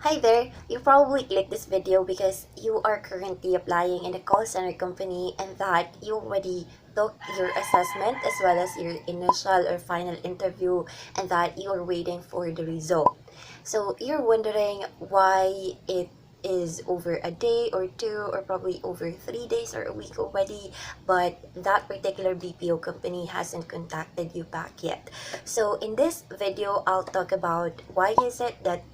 Hi there! You probably clicked this video because you are currently applying in a call center company and that you already took your assessment as well as your initial or final interview and that you are waiting for the result. So you're wondering why it is over a day or two or probably over 3 days or a week already, but that particular BPO company hasn't contacted you back yet. So in this video, I'll talk about why is it that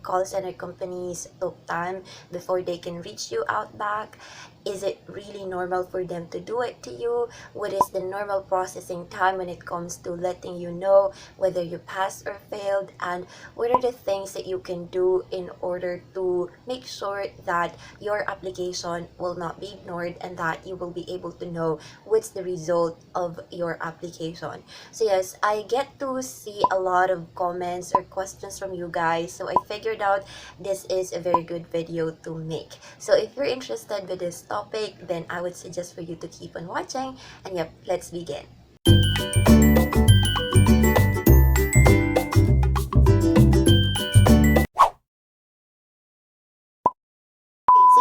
call center companies took time before they can reach you out back. Is it really normal for them to do it to you? What is the normal processing time when it comes to letting you know whether you passed or failed? And what are the things that you can do in order to make sure that your application will not be ignored and that you will be able to know what's the result of your application? So yes, I get to see a lot of comments or questions from you guys. So I figured out this is a very good video to make. So if you're interested with this topic, then I would suggest for you to keep on watching. And yep, let's begin. So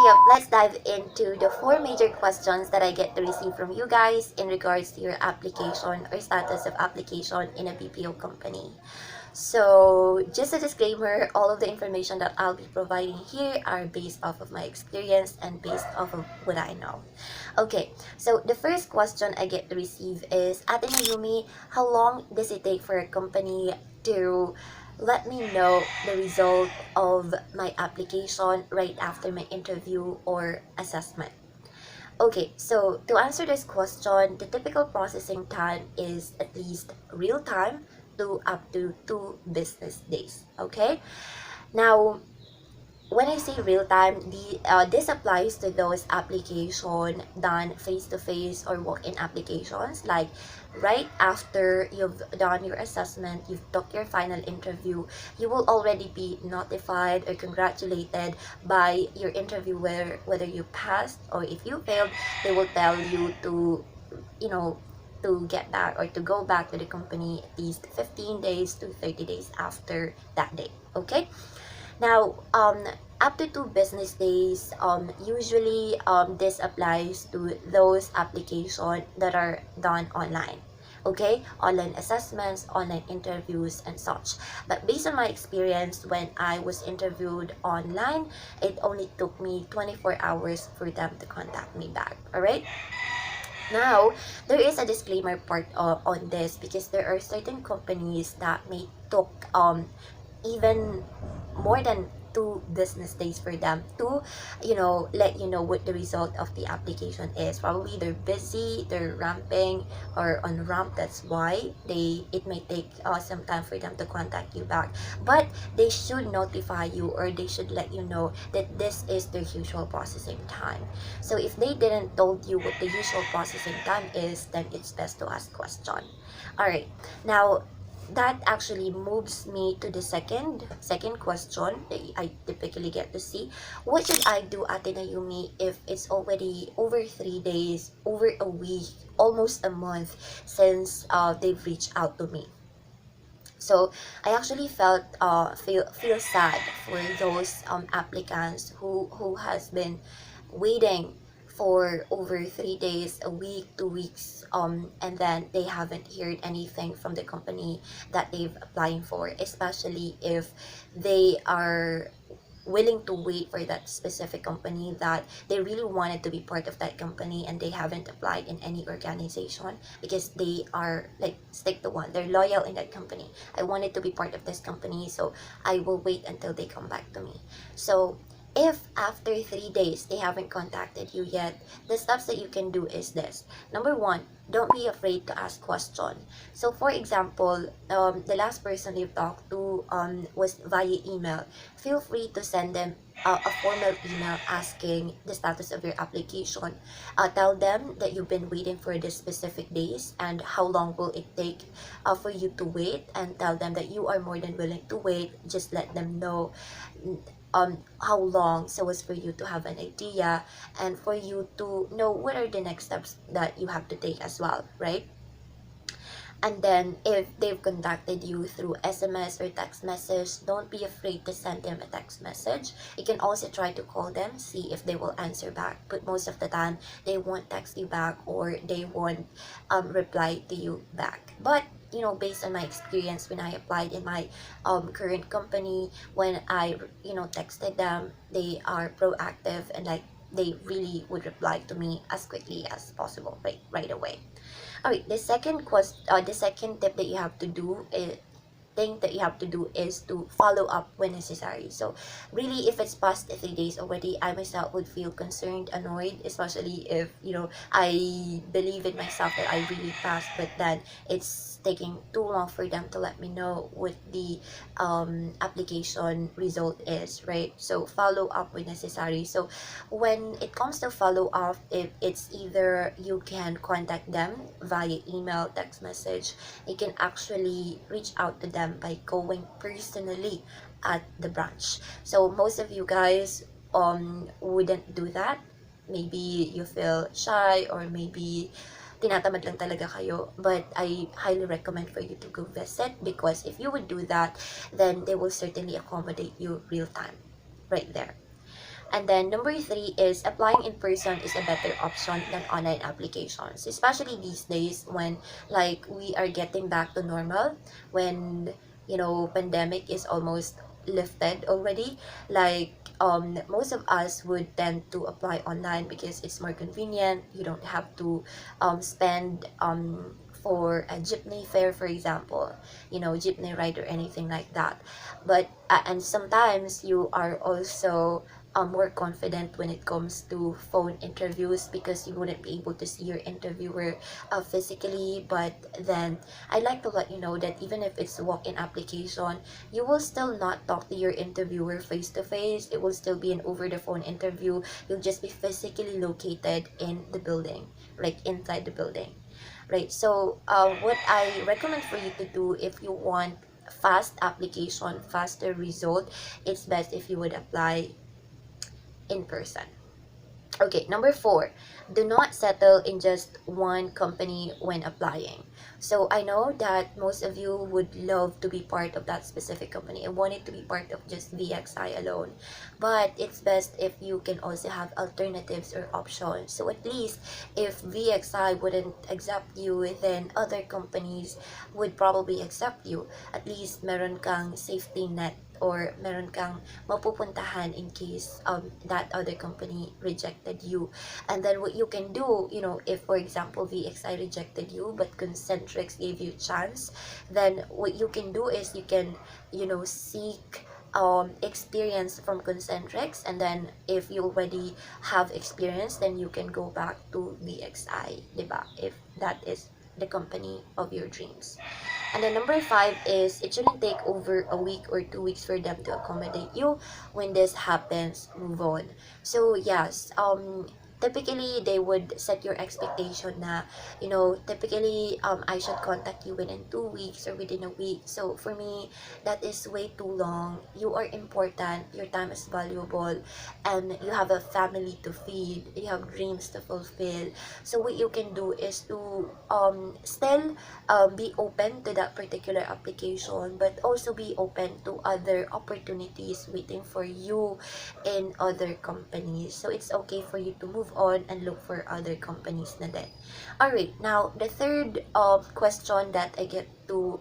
yep, let's dive into the four major questions that I get to receive from you guys in regards to your application or status of application in a BPO company. So just a disclaimer, all of the information that I'll be providing here are based off of my experience and based off of what I know. Okay, so the first question I get to receive is, Ate Nayumi, how long does it take for a company to let me know the result of my application right after my interview or assessment? Okay, so to answer this question, the typical processing time is at least real time to up to 2 business days. Okay, now when I say real time, this applies to those application done face to face or walk-in applications. Like right after you've done your assessment, you've took your final interview, you will already be notified or congratulated by your interviewer whether you passed or if you failed. They will tell you to, you know, to get back or to go back to the company at least 15 days to 30 days after that day. Okay. Now, up to 2 business days, usually this applies to those applications that are done online. Okay, online assessments, online interviews, and such. But based on my experience, when I was interviewed online, it only took me 24 hours for them to contact me back. All right. Now, there is a disclaimer part on this because there are certain companies that may took even more than 2 business days for them to let you know what the result of the application is. Probably they're busy, they're ramping or on ramp, that's why it may take some time for them to contact you back, but they should notify you or they should let you know that this is their usual processing time. So if they didn't told you what the usual processing time is, then it's best to ask question. All right, now that actually moves me to the second question that I typically get to see. What should I do, Ate Nayumi, if it's already over 3 days, over a week, almost a month since they've reached out to me? So I actually feel sad for those applicants who has been waiting for over 3 days, a week, 2 weeks, and then they haven't heard anything from the company that they've applying for, especially if they are willing to wait for that specific company that they really wanted to be part of that company and they haven't applied in any organization because they are like stick to one, they're loyal in that company. I wanted to be part of this company, so I will wait until they come back to me. So if after 3 days they haven't contacted you yet, the steps that you can do is this. Number one, don't be afraid to ask question. So for example, the last person you talked to was via email. Feel free to send them a formal email asking the status of your application. Tell them that you've been waiting for this specific days and how long will it take for you to wait, and tell them that you are more than willing to wait. Just let them know how long, so as for you to have an idea and for you to know what are the next steps that you have to take as well, right? And then if they've contacted you through SMS or text message, don't be afraid to send them a text message. You can also try to call them, see if they will answer back. But most of the time, they won't text you back or they won't reply to you back. But based on my experience when I applied in my current company, when I texted them, they are proactive and like they really would reply to me as quickly as possible, right away. Alright, the second tip that you have to do is thing that you have to do is to follow up when necessary. So really, if it's past 3 days already, I myself would feel concerned, annoyed, especially if I believe in myself that I really passed, but then it's taking too long for them to let me know what the application result is, right? So follow up when necessary. So when it comes to follow up, if it's either you can contact them via email, text message, you can actually reach out to them by going personally at the branch. So most of you guys wouldn't do that. Maybe you feel shy or maybe tinatamad lang talaga kayo, but I highly recommend for you to go visit, because if you would do that, then they will certainly accommodate you real time right there. And then number three is applying in person is a better option than online applications, especially these days when like we are getting back to normal, when pandemic is almost lifted already. Like most of us would tend to apply online because it's more convenient. You don't have to spend for a jeepney fare, for example, jeepney ride or anything like that. But and sometimes you are also more confident when it comes to phone interviews, because you wouldn't be able to see your interviewer physically. But then I'd like to let you know that even if it's a walk-in application, you will still not talk to your interviewer face to face. It will still be an over the phone interview. You'll just be physically located in the building, like inside the building, right? So what I recommend for you to do, if you want fast application, faster result, it's best if you would apply in person. Okay, number four, do not settle in just one company when applying. So I know that most of you would love to be part of that specific company and wanted to be part of just VXI alone. But it's best if you can also have alternatives or options. So at least if VXI wouldn't accept you, then other companies would probably accept you. At least meron kang safety net, or meron kang mapupuntahan in case that other company rejected you. And then what you can do, if for example VXI rejected you but Concentrix gave you a chance, then what you can do is you can seek experience from Concentrix, and then if you already have experience, then you can go back to VXI, diba? If that is the company of your dreams. And then number five is it shouldn't take over a week or 2 weeks for them to accommodate you. When this happens, move on. So yes, typically they would set your expectation na, typically I should contact you within 2 weeks or within a week. So for me, that is way too long. You are important, your time is valuable, and you have a family to feed, you have dreams to fulfill. So what you can do is to still be open to that particular application, but also be open to other opportunities waiting for you in other companies. So it's okay for you to move on and look for other companies na din. Alright, now the third question that I get to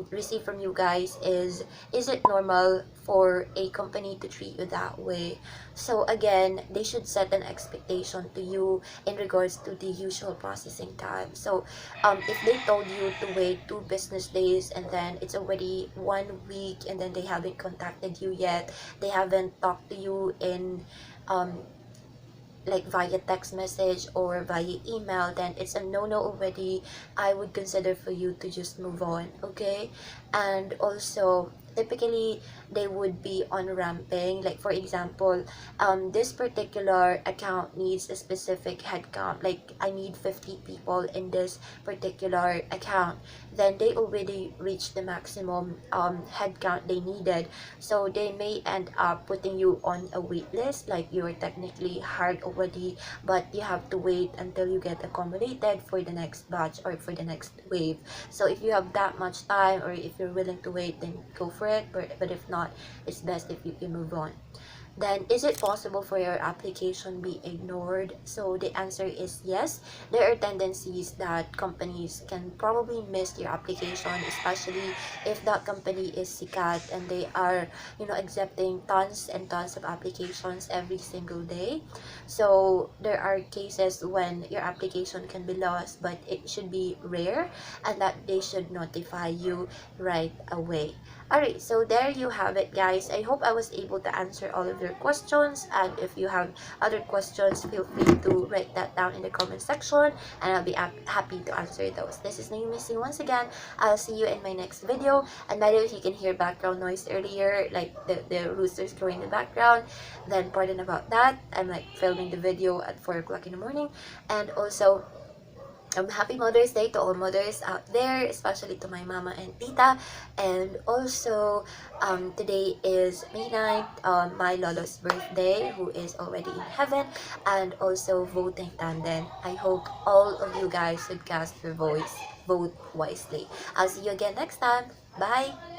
receive from you guys is it normal for a company to treat you that way? So again, they should set an expectation to you in regards to the usual processing time. So if they told you to wait 2 business days, and then it's already 1 week and then they haven't contacted you yet, they haven't talked to you in like via text message or via email, then it's a no-no already. I would consider for you to just move on, okay? And also typically they would be on ramping. Like for example, this particular account needs a specific headcount, like I need 50 people in this particular account, then they already reached the maximum headcount they needed, so they may end up putting you on a wait list, like you're technically hired already, but you have to wait until you get accommodated for the next batch or for the next wave. So if you have that much time, or if you're willing to wait, then go for it, but if not, it's best if you can move on. Then, is it possible for your application be ignored? So the answer is yes. There are tendencies that companies can probably miss your application, especially if that company is sikat and they are, accepting tons and tons of applications every single day. So there are cases when your application can be lost, but it should be rare and that they should notify you right away. Alright, so there you have it, guys. I hope I was able to answer all of your questions, and if you have other questions, feel free to write that down in the comment section and I'll be happy to answer those. This is Nayumi Cee once again. I'll see you in my next video. And by the way, if you can hear background noise earlier, like the roosters crowing in the background, then pardon about that. I'm like filming the video at 4 o'clock in the morning. And also, happy Mother's Day to all mothers out there, especially to my mama and tita. And also, today is May 9th, my lolo's birthday, who is already in heaven, and also voting tandem. I hope all of you guys should cast your vote wisely. I'll see you again next time. Bye!